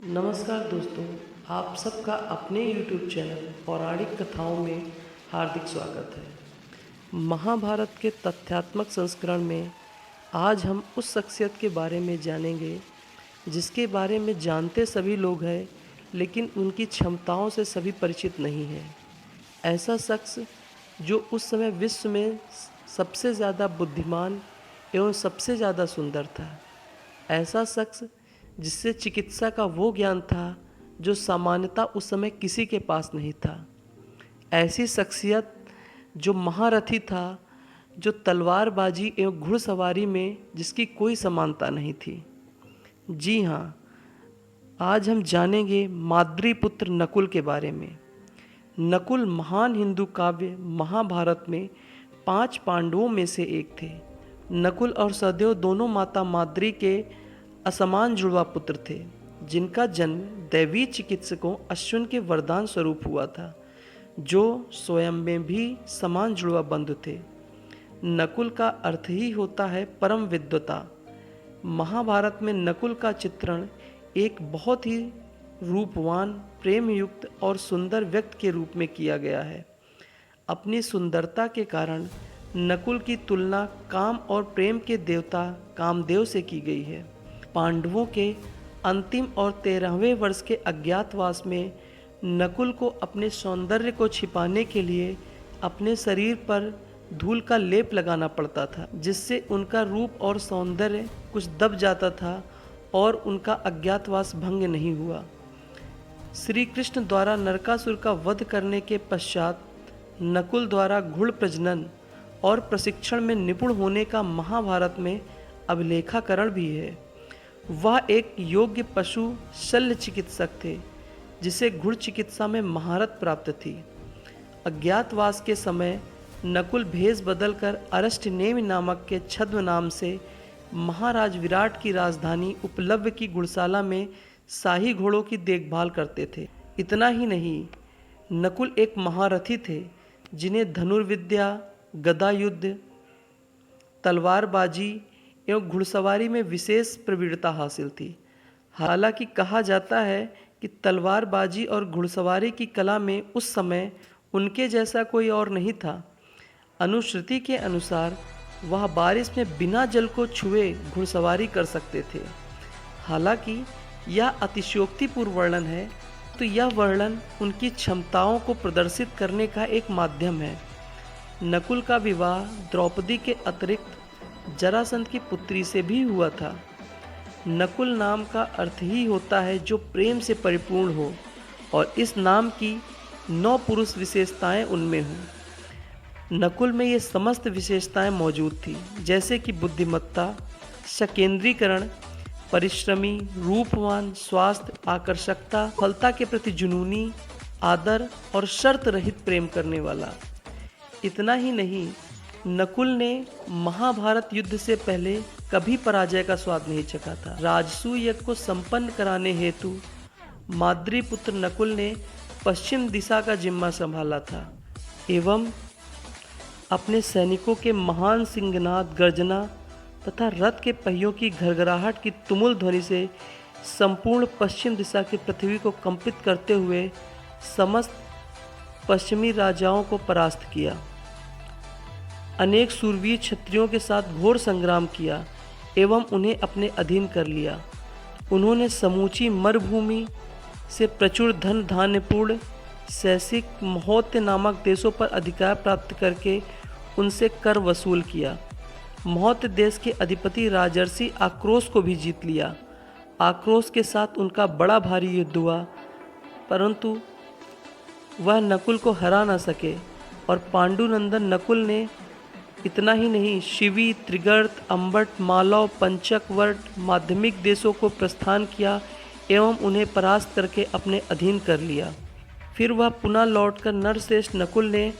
नमस्कार दोस्तों, आप सबका अपने YouTube चैनल पौराणिक कथाओं में हार्दिक स्वागत है। महाभारत के तथ्यात्मक संस्करण में आज हम उस शख्सियत के बारे में जानेंगे जिसके बारे में जानते सभी लोग हैं, लेकिन उनकी क्षमताओं से सभी परिचित नहीं हैं। ऐसा शख्स जो उस समय विश्व में सबसे ज़्यादा बुद्धिमान एवं सबसे ज़्यादा सुंदर था। ऐसा शख्स जिससे चिकित्सा का वो ज्ञान था जो सामान्यतः उस समय किसी के पास नहीं था। ऐसी शख्सियत जो महारथी था, जो तलवारबाजी एवं घुड़सवारी में जिसकी कोई समानता नहीं थी। जी हाँ, आज हम जानेंगे माद्री पुत्र नकुल के बारे में। नकुल महान हिंदू काव्य महाभारत में 5 पांडवों में से एक थे। नकुल और सहदेव दोनों माता माद्री के असमान जुड़वा पुत्र थे, जिनका जन्म दैवीय चिकित्सकों अश्विन के वरदान स्वरूप हुआ था, जो स्वयं में भी समान जुड़वा बंधु थे। नकुल का अर्थ ही होता है परम विद्वता। महाभारत में नकुल का चित्रण एक बहुत ही रूपवान, प्रेम युक्त और सुंदर व्यक्ति के रूप में किया गया है। अपनी सुंदरता के कारण नकुल की तुलना काम और प्रेम के देवता कामदेव से की गई है। पांडवों के अंतिम और 13वें वर्ष के अज्ञातवास में नकुल को अपने सौंदर्य को छिपाने के लिए अपने शरीर पर धूल का लेप लगाना पड़ता था, जिससे उनका रूप और सौंदर्य कुछ दब जाता था और उनका अज्ञातवास भंग नहीं हुआ। श्री कृष्ण द्वारा नरकासुर का वध करने के पश्चात नकुल द्वारा घुड़ प्रजनन और प्रशिक्षण में निपुण होने का महाभारत में अभिलेखाकरण भी है। वह एक योग्य पशु शल्य चिकित्सक थे, जिसे घुड़ चिकित्सा में महारत प्राप्त थी। अज्ञातवास के समय नकुल भेष बदलकर अरष्टनेमि नामक के छद्म नाम से महाराज विराट की राजधानी उपलब्ध की घुड़शाला में शाही घोड़ों की देखभाल करते थे। इतना ही नहीं, नकुल एक महारथी थे जिन्हें धनुर्विद्या, गदा युद्ध, तलवारबाजी एवं घुड़सवारी में विशेष प्रवीणता हासिल थी। हालांकि कहा जाता है कि तलवारबाजी और घुड़सवारी की कला में उस समय उनके जैसा कोई और नहीं था। अनुश्रुति के अनुसार वह बारिश में बिना जल को छुए घुड़सवारी कर सकते थे। हालांकि यह अतिशयोक्तिपूर्ण वर्णन है, तो यह वर्णन उनकी क्षमताओं को प्रदर्शित करने का एक माध्यम है। नकुल का विवाह द्रौपदी के अतिरिक्त जरासंध की पुत्री से भी हुआ था। नकुल नाम का अर्थ ही होता है जो प्रेम से परिपूर्ण हो, और इस नाम की 9 पुरुष विशेषताएं उनमें हों। नकुल में ये समस्त विशेषताएं मौजूद थी, जैसे कि बुद्धिमत्ता, शकेंद्रीकरण, परिश्रमी, रूपवान, स्वास्थ्य, आकर्षकता, फलता के प्रति जुनूनी, आदर और शर्त रहित प्रेम करने वाला। इतना ही नहीं, नकुल ने महाभारत युद्ध से पहले कभी पराजय का स्वाद नहीं चखा था। राजसूय यज्ञ को संपन्न कराने हेतु माद्री पुत्र नकुल ने पश्चिम दिशा का जिम्मा संभाला था एवं अपने सैनिकों के महान सिंहनाद, गर्जना तथा रथ के पहियों की घरघराहट की तुमुल ध्वनि से संपूर्ण पश्चिम दिशा की पृथ्वी को कंपित करते हुए समस्त पश्चिमी राजाओं को परास्त किया। अनेक सूरवीर क्षत्रियों के साथ घोर संग्राम किया एवं उन्हें अपने अधीन कर लिया। उन्होंने समूची मरुभूमि से प्रचुर धन धान्यपूर्ण शैसिक महोत्य नामक देशों पर अधिकार प्राप्त करके उनसे कर वसूल किया। महोत्य देश के अधिपति राजर्षि आक्रोश को भी जीत लिया। आक्रोश के साथ उनका बड़ा भारी युद्ध हुआ, परंतु वह नकुल को हरा न सके, और पांडुनंदन नकुल ने इतना ही नहीं, शिवी, त्रिगर्त, अम्बट, मालव, पंचक, वर्ट, माध्यमिक देशों को प्रस्थान किया एवं उन्हें परास्त करके अपने अधीन कर लिया। फिर वह पुनः लौटकर नरश्रेष्ठ नकुल ने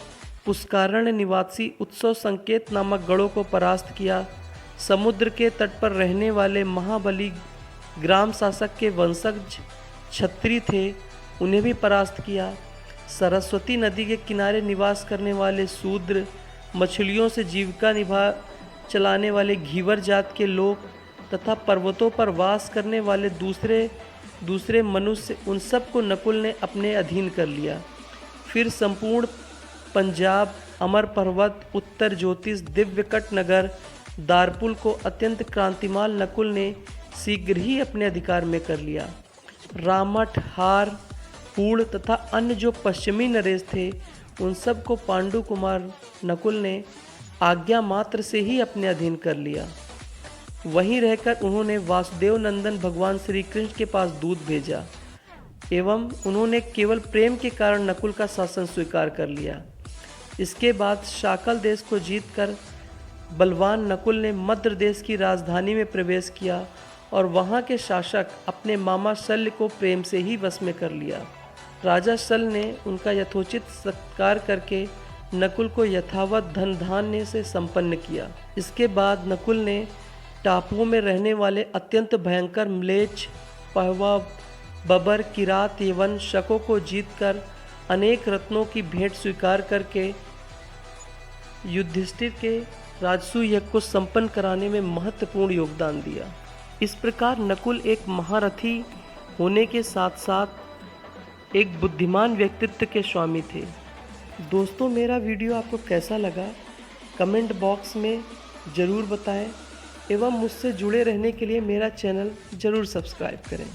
पुष्कारण्य निवासी उत्सव संकेत नामक गढ़ों को परास्त किया। समुद्र के तट पर रहने वाले महाबली ग्राम शासक के वंशज क्षत्रिय थे, उन्हें भी परास्त किया। सरस्वती नदी के किनारे निवास करने वाले शूद्र, मछलियों से जीविका चलाने वाले घीवर जात के लोग तथा पर्वतों पर वास करने वाले दूसरे दूसरे मनुष्य, उन सब को नकुल ने अपने अधीन कर लिया। फिर संपूर्ण पंजाब, अमर पर्वत, उत्तर ज्योतिष, दिव्यकट नगर, दारपुल को अत्यंत क्रांतिमान नकुल ने शीघ्र ही अपने अधिकार में कर लिया। रामठ, हार, पूर्ण तथा अन्य जो पश्चिमी नरेश थे, उन सब को पांडु कुमार नकुल ने आज्ञा मात्र से ही अपने अधीन कर लिया। वहीं रहकर उन्होंने वासुदेव नंदन भगवान श्री कृष्ण के पास दूत भेजा एवं उन्होंने केवल प्रेम के कारण नकुल का शासन स्वीकार कर लिया। इसके बाद शाकल देश को जीतकर बलवान नकुल ने मद्र देश की राजधानी में प्रवेश किया और वहाँ के शासक अपने मामा शल्य को प्रेम से ही वश में कर लिया। राजा शल्य ने उनका यथोचित सत्कार करके नकुल को यथावत धन धान्य से संपन्न किया। इसके बाद नकुल ने टापुओं में रहने वाले अत्यंत भयंकर म्लेच्छ, पहवा, बबर, किरात एवं शकों को जीतकर अनेक रत्नों की भेंट स्वीकार करके युधिष्ठिर के राजसूय यज्ञ को संपन्न कराने में महत्वपूर्ण योगदान दिया। इस प्रकार नकुल एक महारथी होने के साथ साथ एक बुद्धिमान व्यक्तित्व के स्वामी थे। दोस्तों, मेरा वीडियो आपको कैसा लगा कमेंट बॉक्स में ज़रूर बताएं एवं मुझसे जुड़े रहने के लिए मेरा चैनल ज़रूर सब्सक्राइब करें।